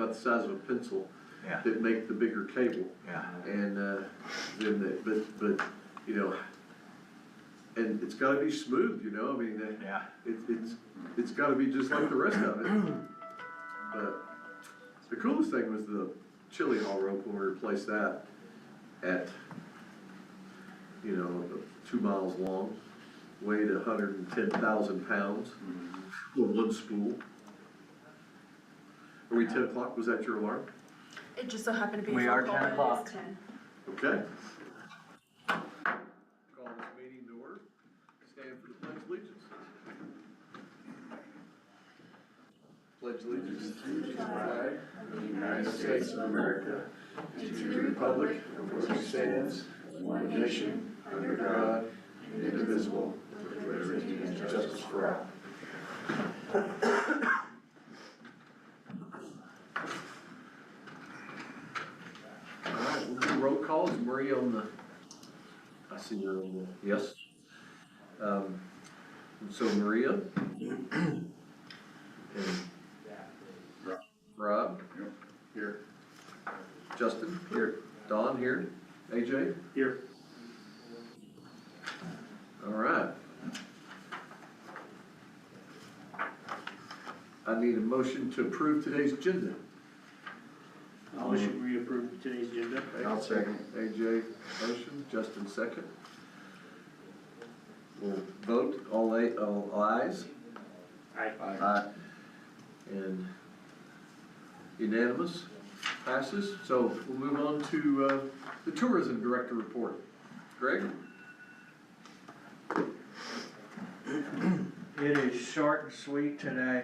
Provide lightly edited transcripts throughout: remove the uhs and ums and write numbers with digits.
about the size of a pencil Yeah. that make the bigger cable. Yeah. And, then, but, you know, and it's gotta be smooth, you know, I mean, Yeah. it's gotta be just like the rest of it. But the coolest thing was the chili haul rope when we replaced that at, you know, 2 miles long, weighed 110,000 pounds, with one spool. Are we 10 o'clock? Was that your alarm? It just so happened to be. We a are phone 10 call, o'clock. it is 10. Okay. Call this meeting to order. Stand for the pledge of allegiance. Pledge allegiance to the flag of the United States of America and to the republic for which it stands, one nation, under God, indivisible, with liberty and justice for all. All right, we'll do roll calls. Maria on the, I see you're on the, yes. So Maria. And Rob. Here. Justin. Here. Don here. AJ. Here. All right. I need a motion to approve today's agenda. Motion we approve today's agenda. I'll second. AJ, motion, Justin, second. We'll vote, all ayes. Aye. Aye. And unanimous, passes. So we'll move on to the tourism director report. Greg? It is short and sweet today.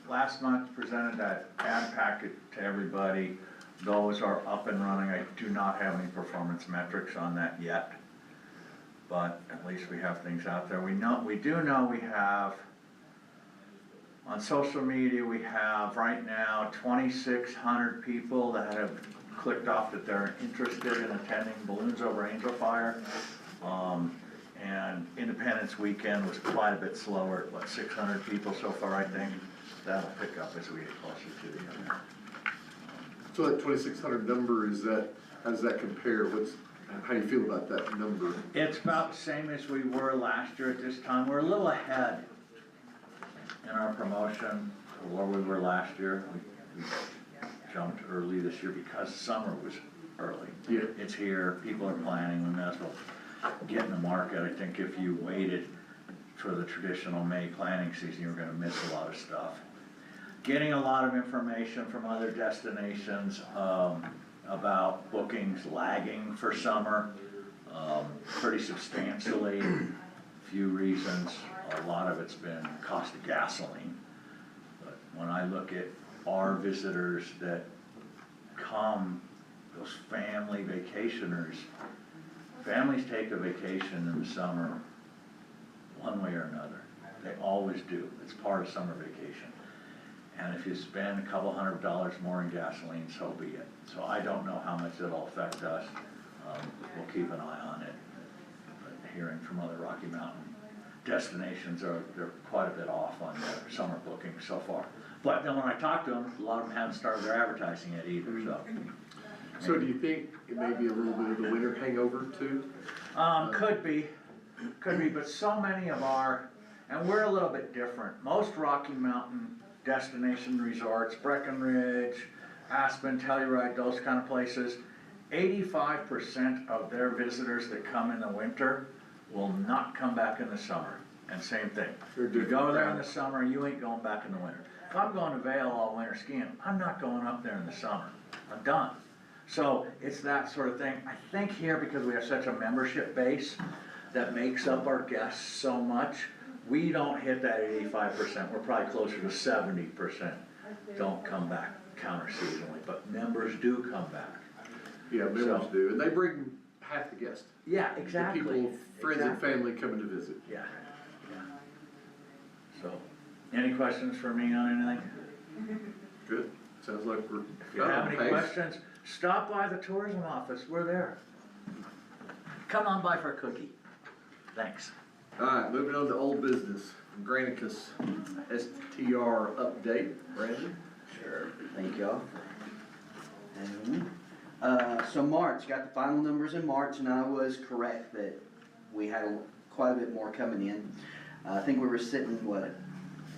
Last month presented that ad packet to everybody. Those are up and running. I do not have any performance metrics on that yet, but at least we have things out there. We do know we have, on social media, we have right now 2,600 people that have clicked off that they're interested in attending Balloons Over Angel Fire. And Independence Weekend was quite a bit slower, 600 people so far, I think. That'll pick up as we get closer to the end. So that 2,600 number, is that, how does that compare? How do you feel about that number? It's about the same as we were last year at this time. We're a little ahead in our promotion of where we were last year. We jumped early this year because summer was early. Yeah. It's here, people are planning, we may as well get in the market. I think if you waited for the traditional May planning season, you were gonna miss a lot of stuff. Getting a lot of information from other destinations about bookings lagging for summer pretty substantially. Few reasons, a lot of it's been cost of gasoline. But when I look at our visitors that come, those family vacationers, families take a vacation in the summer one way or another. They always do. It's part of summer vacation. And if you spend a couple $100 more in gasoline, so be it. So I don't know how much it'll affect us. We'll keep an eye on it. But hearing from other Rocky Mountain destinations, they're quite a bit off on their summer bookings so far. But then when I talk to them, a lot of them haven't started their advertising yet either, so. So do you think it may be a little bit of the winter hangover too? Could be, but so many of our, and we're a little bit different. Most Rocky Mountain destination resorts, Breckenridge, Aspen, Telluride, those kind of places, 85% of their visitors that come in the winter will not come back in the summer. And same thing. You go there in the summer, you ain't going back in the winter. If I'm going to Vail all winter skiing, I'm not going up there in the summer. I'm done. So it's that sort of thing. I think here, because we have such a membership base that makes up our guests so much, we don't hit that 85%. We're probably closer to 70% don't come back counter-seasonally, but members do come back. Yeah, members do, and they bring half the guests. Yeah, exactly. The people, friends and family coming to visit. Yeah, yeah. So, any questions for me on anything? Good, sounds like we're. If you have any questions, stop by the tourism office, we're there. Come on by for a cookie. Thanks. All right, moving on to old business, Granicus STR update, Brandon? Sure, thank y'all. So March, got the final numbers in March, and I was correct that we had quite a bit more coming in. I think we were sitting, what,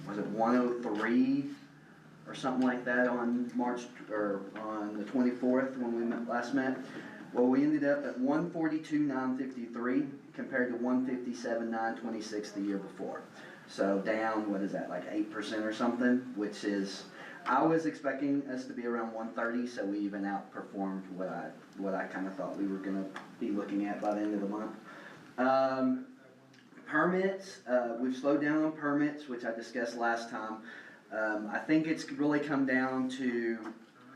was it 103 or something like that on March, or on the 24th when we last met? Well, we ended up at 142,953 compared to 157,926 the year before. So down, what is that, like 8% or something, which is, I was expecting us to be around 130, so we even outperformed what I kind of thought we were gonna be looking at by the end of the month. Permits, we've slowed down on permits, which I discussed last time. I think it's really come down to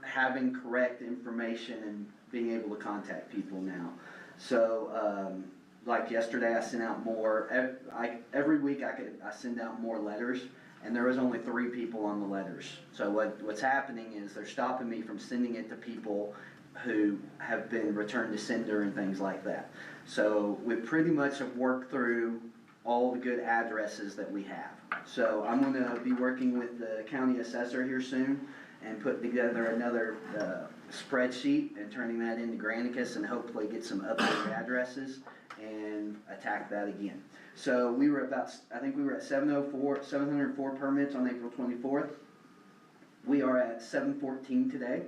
having correct information and being able to contact people now. So, like yesterday, I sent out more. Every week I send out more letters, and there was only 3 people on the letters. So what's happening is they're stopping me from sending it to people who have been returned to sender and things like that. So we pretty much have worked through all the good addresses that we have. So I'm gonna be working with the county assessor here soon and put together another spreadsheet and turning that into Granicus and hopefully get some updated addresses and attack that again. So we were I think we were at 704 permits on April 24th. We are at 714 today.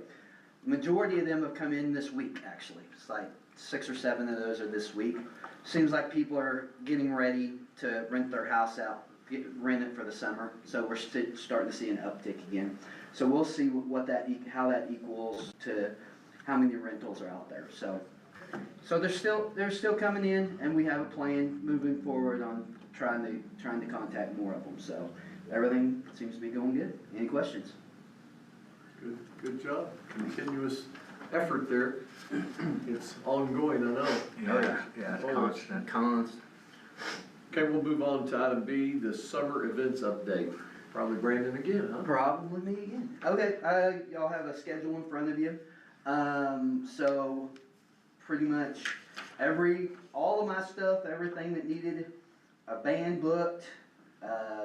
Majority of them have come in this week, actually. It's like 6 or 7 of those are this week. Seems like people are getting ready to rent their house out, rent it for the summer. So we're starting to see an uptick again. So we'll see how that equals to how many rentals are out there. So they're still coming in, and we have a plan moving forward on trying to contact more of them. So everything seems to be going good. Any questions? Good job. Continuous effort there. It's ongoing, I know. Yeah, it's constant. Constant. Okay, we'll move on to item B, the summer events update. Probably Brandon again, huh? Probably me again. Okay, y'all have a schedule in front of you. So pretty much all of my stuff, everything that needed a band booked,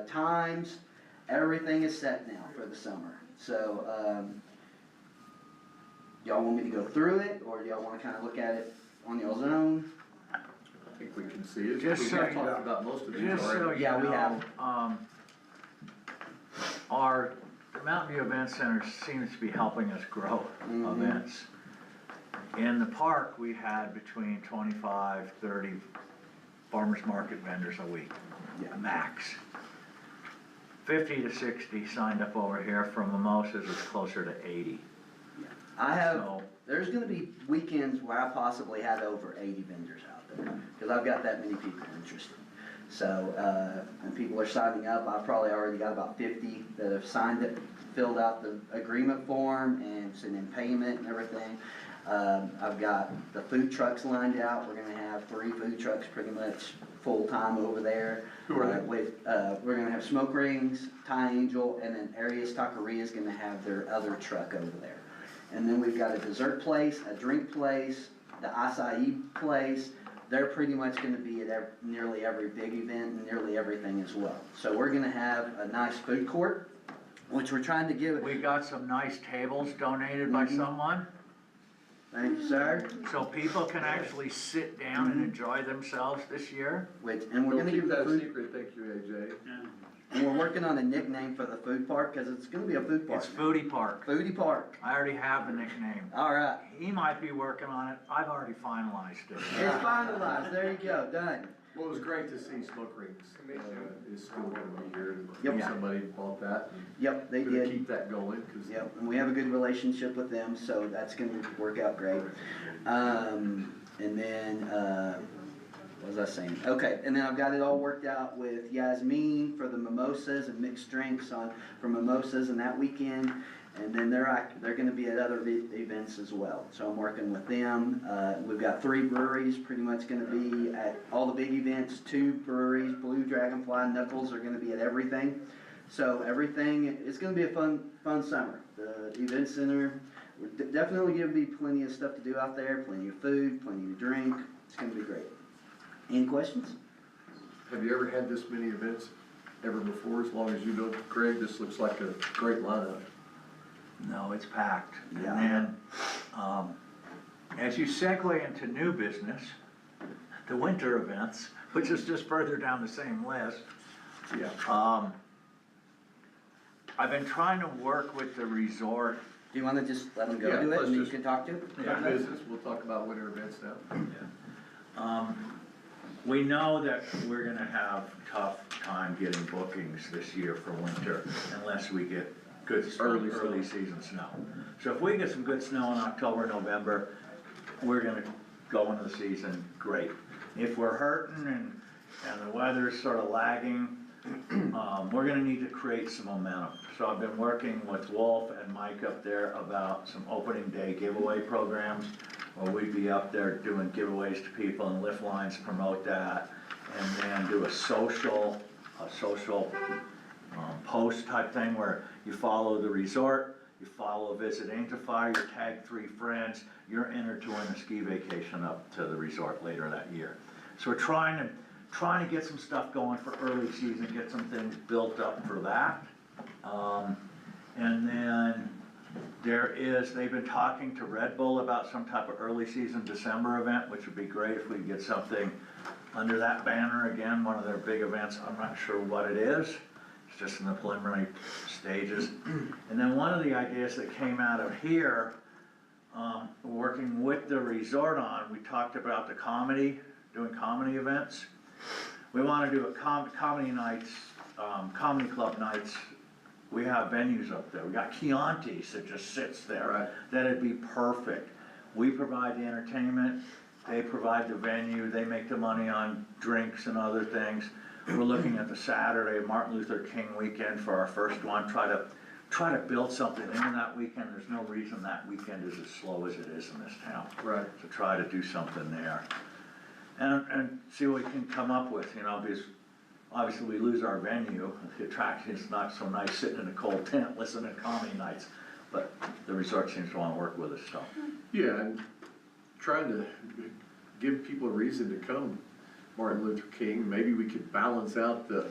times, everything is set now for the summer. So, y'all want me to go through it, or do y'all wanna kinda look at it on y'all's own? I think we can see it. Just We've so you talked know. about most of these Just so already. you Yeah, we know, have. Our Mountain View Event Center seems to be helping us grow Mhm. events. In the park, we had between 25, 30 farmers market vendors a week, Yeah. max. 50 to 60 signed up over here. From Mimosas, it's closer to 80. So, There's gonna be weekends where I possibly have over 80 vendors out there, cause I've got that many people interested. So, and people are signing up. I've probably already got about 50 that have signed it, filled out the agreement form and sent in payment and everything. I've got the food trucks lined out. We're gonna have 3 food trucks pretty much full-time over there. Who are they? We're gonna have Smoke Rings, Thai Angel, and then Arias Taqueria is gonna have their other truck over there. And then we've got a dessert place, a drink place, the acai place. They're pretty much gonna be at nearly every big event and nearly everything as well. So we're gonna have a nice food court, which we're trying to give. we got some nice tables donated by Mhm. someone, Thank you, sir. so people can actually sit down and enjoy themselves this year. And we're Don't gonna keep give the that a food, secret, thank you, AJ. and we're working on a nickname for the food park, cause it's gonna be a food park. It's Foodie Park. Foodie Park. I already have the nickname. All right. He might be working on it. I've already finalized it. It's finalized. There you go. Done. Well, it was great to see Smoke Rings is still gonna be here. and Yep. Somebody bought that. Yep, they Gonna did. keep that going, cause. Yep, and we have a good relationship with them, so that's gonna work out great. And then, what was I saying? Okay, and then I've got it all worked out with Yasmin for the mimosas and mixed drinks for mimosas and that weekend. And then they're gonna be at other events as well, so I'm working with them. We've got 3 breweries pretty much gonna be at all the big events, 2 breweries, Blue Dragonfly, Knuckles are gonna be at everything. So everything, it's gonna be a fun summer. The event center, definitely gonna be plenty of stuff to do out there, plenty of food, plenty to drink. It's gonna be great. Any questions? Have you ever had this many events ever before, as long as you know, Craig? This looks like a great lineup. No, it's packed. And Yeah. then, as you segue into new business, the winter events, which is just further down the same list, Yeah. I've been trying to work with the resort. Do you wanna just let them go Yeah, do it let's and you just- can talk to it? Cut business, we'll talk about winter events now. We know that we're gonna have tough time getting bookings this year for winter unless we get good Early early season snow. So if we get some good snow in October, November, we're gonna go into the season great. If we're hurting and the weather's sort of lagging, we're gonna need to create some momentum. So I've been working with Wolf and Mike up there about some opening day giveaway programs, where we'd be up there doing giveaways to people and lift lines promote that, and then do a social post type thing where you follow the resort, you follow Visit Angel Fire, you tag 3 friends, you're entered to win a ski vacation up to the resort later that year. So we're trying to get some stuff going for early season, get some things built up for that. And then they've been talking to Red Bull about some type of early season December event, which would be great if we could get something under that banner again, one of their big events. I'm not sure what it is. It's just in the preliminary stages. And then one of the ideas that came out of here, working with the resort on, we talked about doing comedy events. We wanna do a comedy nights, comedy club nights. We have venues up there. We got Chianti's that just sits there. Right. That'd be perfect. We provide the entertainment, they provide the venue, they make the money on drinks and other things. We're looking at the Saturday, Martin Luther King weekend for our first one, try to build something into that weekend. There's no reason that weekend is as slow as it is in this town. Right. To try to do something there. And see what we can come up with, because obviously we lose our venue. The attraction's not so nice sitting in a cold tent listening to comedy nights, but the resort seems to wanna work with us, so. Yeah, and trying to give people a reason to come. Martin Luther King, maybe we could balance out the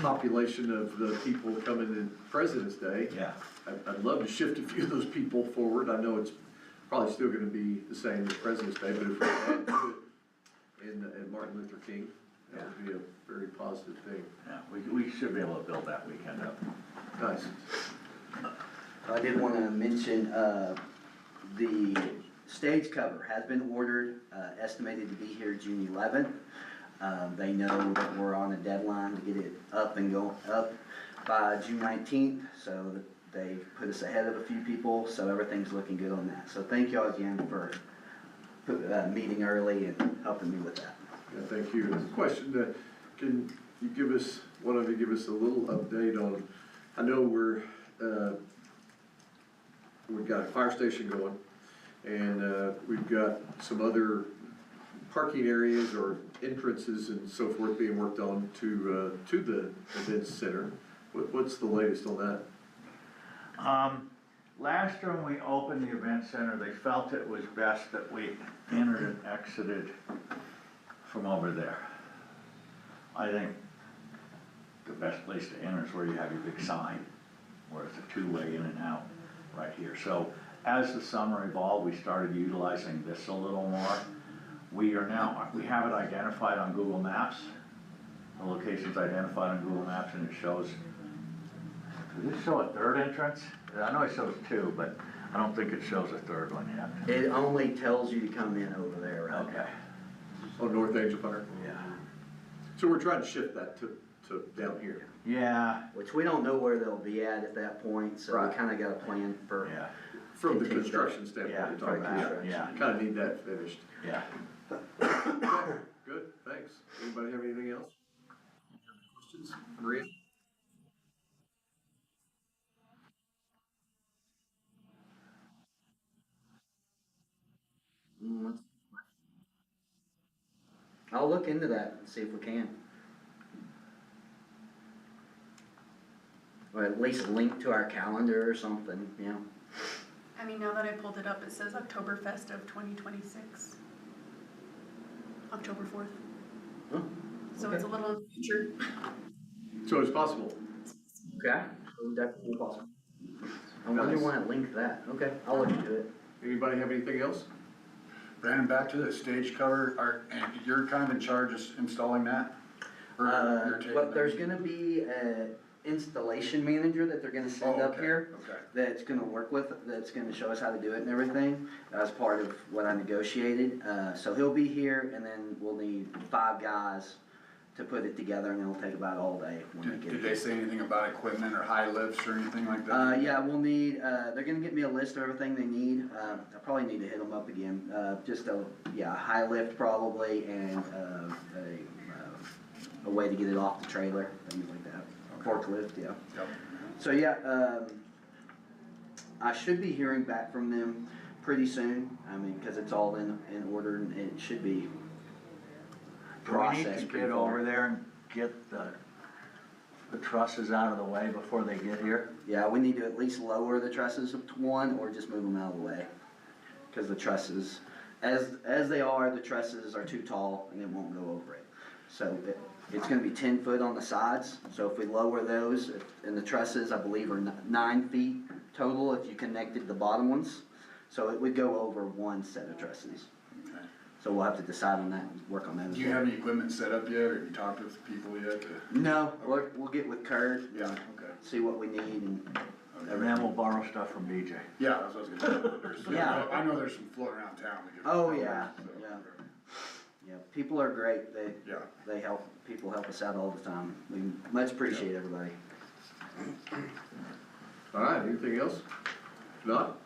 population of the people coming in President's Day. Yeah. I'd love to shift a few of those people forward. I know it's probably still gonna be the same as President's Day, but if we add to it in Martin Luther King, that would be a very positive thing. Yeah, we should be able to build that weekend up. Nice. I did wanna mention, the stage cover has been ordered, estimated to be here June 11th. They know that we're on a deadline to get it up and go up by June 19th, so that they put us ahead of a few people, so everything's looking good on that. So thank y'all again for meeting early and helping me with that. Yeah, thank you. Question, can you give us a little update on, I know we've got a fire station going, and we've got some other parking areas or entrances and so forth being worked on to the events center. What's the latest on that? Last year when we opened the event center, they felt it was best that we entered and exited from over there. I think the best place to enter is where you have your big sign, where it's a two-way in and out right here. So as the summer evolved, we started utilizing this a little more. We have it identified on Google Maps. The location's identified on Google Maps, and it shows, does it show a third entrance? I know it shows 2, but I don't think it shows a third one yet. It only tells you to come in over there right now. Okay. On North Angel Fire? Yeah. So we're trying to shift that to down here. Yeah, Which we don't know where they'll be at that point, so we Right. kinda got a plan for. yeah, From the Continue. construction standpoint, Yeah, you're talking from about. construction. yeah, Kinda need that finished. yeah. Okay, good, thanks. Anybody have anything else? Any other questions? Maria? Mm, I'll look into that and see if we can. Or at least link to our calendar or something, you know? I mean, now that I pulled it up, it says Oktoberfest of 2026. October 4th. Oh, So it's a little in the future. So it's possible. okay. definitely possible. I wonder when it linked that, okay, I'll look into it. Anybody have anything else? Brandon, back to the stage cover, and you're kind of in charge of installing that? Or you're taking But there's that? gonna be a installation manager that they're gonna send Oh, up okay, here. okay. That's gonna work with, that's gonna show us how to do it and everything, as part of what I negotiated. So he'll be here, and then we'll need 5 guys to put it together, and it'll take about all day when they get Did here. they say anything about equipment or high lifts or anything like that? Yeah, we'll need, they're gonna get me a list of everything they need. I probably need to hit them up again. Just a high lift probably, and, a way to get it off the trailer, things like that. Forklift, yeah. Yep. So, yeah, I should be hearing back from them pretty soon. I mean, cause it's all in order, and it should be Do we need processed to pretty get far. over there and get the trusses out of the way before they get here? Yeah, we need to at least lower the trusses up to 1, or just move them out of the way. Cause the trusses, as they are, the trusses are too tall and it won't go over it. So it's gonna be 10 foot on the sides, so if we lower those, and the trusses, I believe, are 9 feet total if you connected the bottom ones. So it would go over 1 set of trusses. Okay. So we'll have to decide on that and work on that as Do you well. have any equipment set up yet, or have you talked with people yet? No, we'll get with Kurt, Yeah, okay. see what we need, and And then we'll borrow stuff from BJ. Yeah, that's what I was gonna say. Yeah. I know there's some floating around town. we could- Oh, yeah, so, yeah. yeah, people are great. Yeah. They help, people help us out all the time. We much appreciate everybody. All right, anything else? If not,